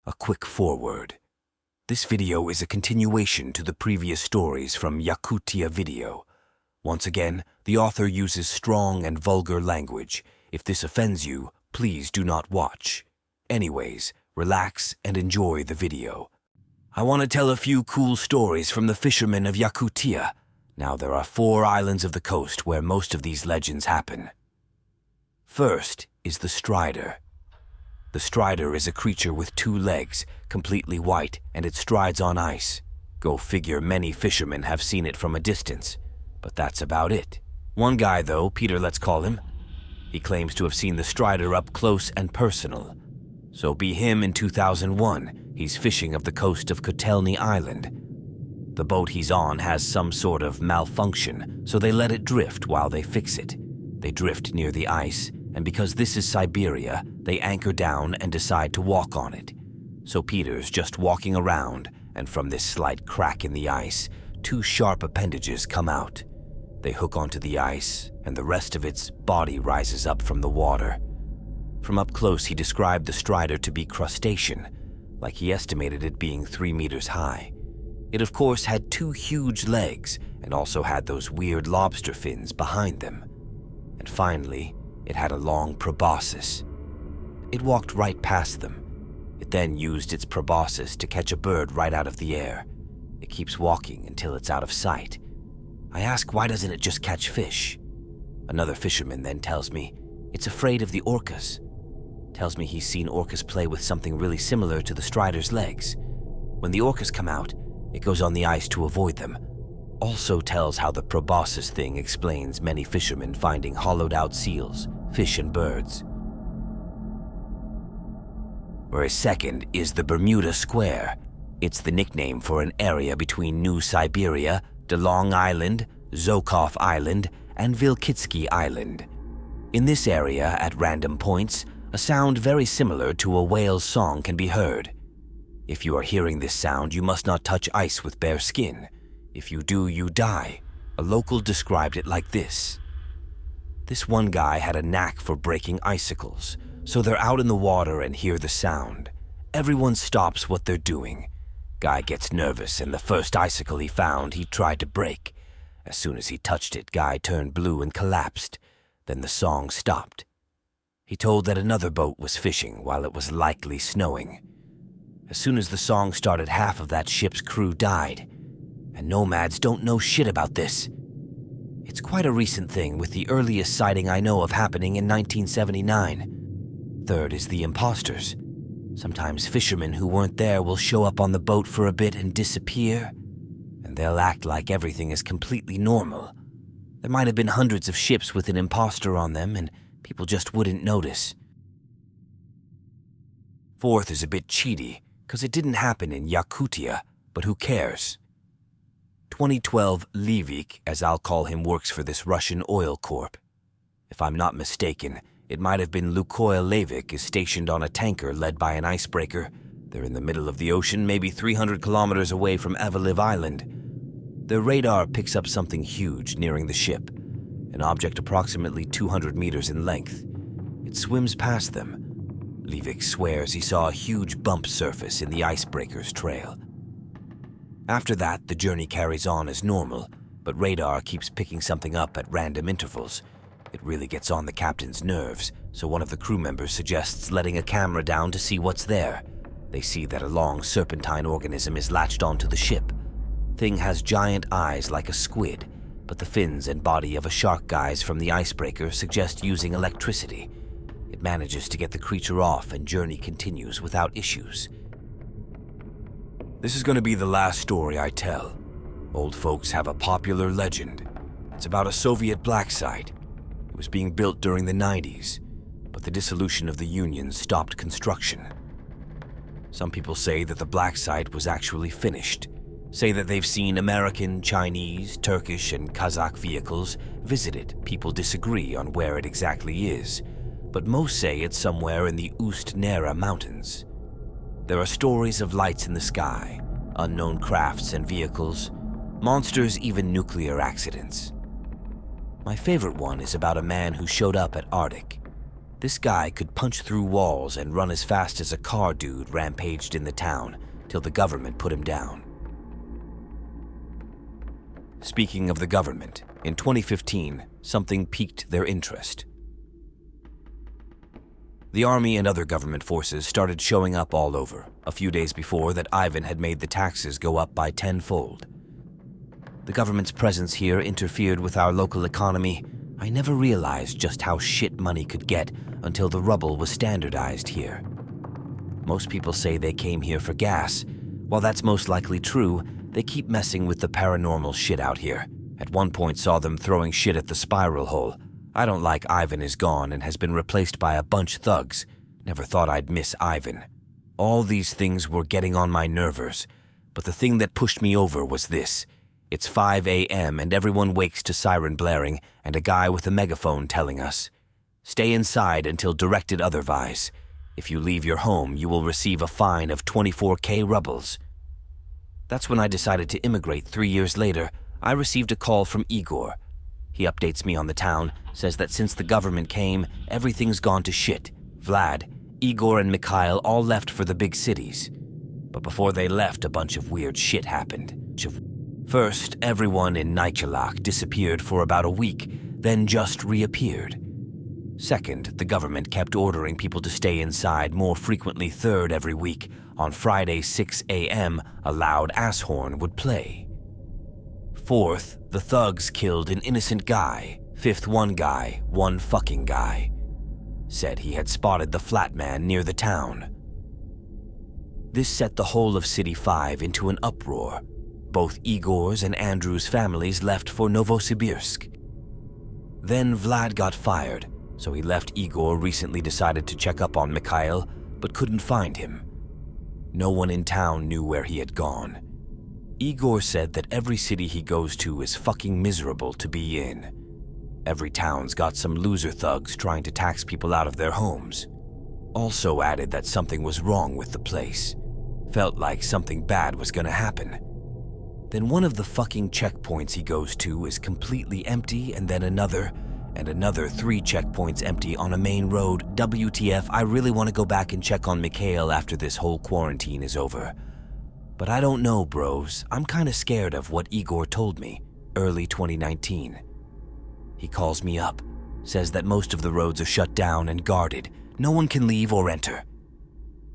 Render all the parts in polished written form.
A quick foreword. This video is a continuation to the previous stories from Yakutia video. Once again, the author uses strong and vulgar language. If this offends you, please do not watch. Anyways, relax and enjoy the video. I want to tell a few cool stories from the fishermen of Yakutia. Now there are 4 islands of the coast where most of these legends happen. First is the Strider. The Strider is a creature with 2 legs, completely white, and it strides on ice. Go figure, many fishermen have seen it from a distance, but that's about it. One guy though, Peter let's call him, he claims to have seen the Strider up close and personal. So be him in 2001, he's fishing of the coast of Kotelny Island. The boat he's on has some sort of malfunction, so they let it drift while they fix it. They drift near the ice, and because this is Siberia, they anchor down and decide to walk on it. So Peter's just walking around, and from this slight crack in the ice, 2 sharp appendages come out. They hook onto the ice, and the rest of its body rises up from the water. From up close, he described the Strider to be crustacean, like he estimated it being 3 meters high. It of course had 2 huge legs, and also had those weird lobster fins behind them. And finally, it had a long proboscis. It walked right past them. It then used its proboscis to catch a bird right out of the air. It keeps walking until it's out of sight. I ask, why doesn't it just catch fish? Another fisherman then tells me it's afraid of the orcas. Tells me he's seen orcas play with something really similar to the Strider's legs. When the orcas come out, it goes on the ice to avoid them. Also tells how the proboscis thing explains many fishermen finding hollowed out seals, fish and birds. Whereas second is the Bermuda Square. It's the nickname for an area between New Siberia, DeLong Island, Zokov Island, and Vilkitsky Island. In this area, at random points, a sound very similar to a whale's song can be heard. If you are hearing this sound, you must not touch ice with bare skin. If you do, you die. A local described it like this. This one guy had a knack for breaking icicles, so they're out in the water and hear the sound. Everyone stops what they're doing. Guy gets nervous, and the first icicle he found, he tried to break. As soon as he touched it, guy turned blue and collapsed. Then the song stopped. He told that another boat was fishing while it was likely snowing. As soon as the song started, half of that ship's crew died. And nomads don't know shit about this. It's quite a recent thing, with the earliest sighting I know of happening in 1979. Third is the imposters. Sometimes fishermen who weren't there will show up on the boat for a bit and disappear, and they'll act like everything is completely normal. There might have been hundreds of ships with an imposter on them, and people just wouldn't notice. Fourth is a bit cheaty, because it didn't happen in Yakutia, but who cares? 2012 Levik, as I'll call him, works for this Russian oil corp. If I'm not mistaken, it might have been Lukoil Levik is stationed on a tanker led by an icebreaker. They're in the middle of the ocean, maybe 300 kilometers away from Avaliv Island. Their radar picks up something huge nearing the ship, an object approximately 200 meters in length. It swims past them. Levik swears he saw a huge bump surface in the icebreaker's trail. After that, the journey carries on as normal, but radar keeps picking something up at random intervals. It really gets on the captain's nerves, so one of the crew members suggests letting a camera down to see what's there. They see that a long serpentine organism is latched onto the ship. Thing has giant eyes like a squid, but the fins and body of a shark guise from the icebreaker suggest using electricity. It manages to get the creature off, and journey continues without issues. This is going to be the last story I tell. Old folks have a popular legend. It's about a Soviet black site. It was being built during the 90s, but the dissolution of the Union stopped construction. Some people say that the black site was actually finished, say that they've seen American, Chinese, Turkish, and Kazakh vehicles visit it. People disagree on where it exactly is, but most say it's somewhere in the Ust-Nera mountains. There are stories of lights in the sky, unknown crafts and vehicles, monsters, even nuclear accidents. My favorite one is about a man who showed up at Arctic. This guy could punch through walls and run as fast as a car dude rampaged in the town till the government put him down. Speaking of the government, in 2015, something piqued their interest. The army and other government forces started showing up all over, a few days before that Ivan had made the taxes go up by tenfold. The government's presence here interfered with our local economy. I never realized just how shit money could get until the rubble was standardized here. Most people say they came here for gas. While that's most likely true, they keep messing with the paranormal shit out here. At one point saw them throwing shit at the spiral hole. I don't like Ivan is gone and has been replaced by a bunch thugs. Never thought I'd miss Ivan. All these things were getting on my nerves, but the thing that pushed me over was this. It's 5 a.m. and everyone wakes to siren blaring and a guy with a megaphone telling us, "Stay inside until directed otherwise. If you leave your home, you will receive a fine of 24K rubles." That's when I decided to immigrate 3 years later. I received a call from Igor. He updates me on the town, says that since the government came, everything's gone to shit. Vlad, Igor, and Mikhail all left for the big cities. But before they left, a bunch of weird shit happened. First, everyone in Nikolac disappeared for about a week, then just reappeared. Second, the government kept ordering people to stay inside more frequently. Third, every week, on Friday 6 a.m., a loud ass horn would play. Fourth, the thugs killed an innocent guy. Fifth, one fucking guy, said he had spotted the flat man near the town. This set the whole of City 5 into an uproar. Both Igor's and Andrew's families left for Novosibirsk. Then Vlad got fired, so he left. Igor recently decided to check up on Mikhail, but couldn't find him. No one in town knew where he had gone. Igor said that every city he goes to is fucking miserable to be in. Every town's got some loser thugs trying to tax people out of their homes. Also added that something was wrong with the place. Felt like something bad was gonna happen. Then one of the fucking checkpoints he goes to is completely empty, and then another 3 checkpoints empty on a main road. WTF, I really want to go back and check on Mikhail after this whole quarantine is over. But I don't know, bros. I'm kinda scared of what Igor told me, early 2019. He calls me up, says that most of the roads are shut down and guarded. No one can leave or enter.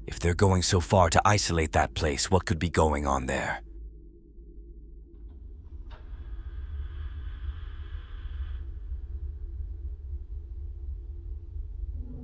If they're going so far to isolate that place, what could be going on there?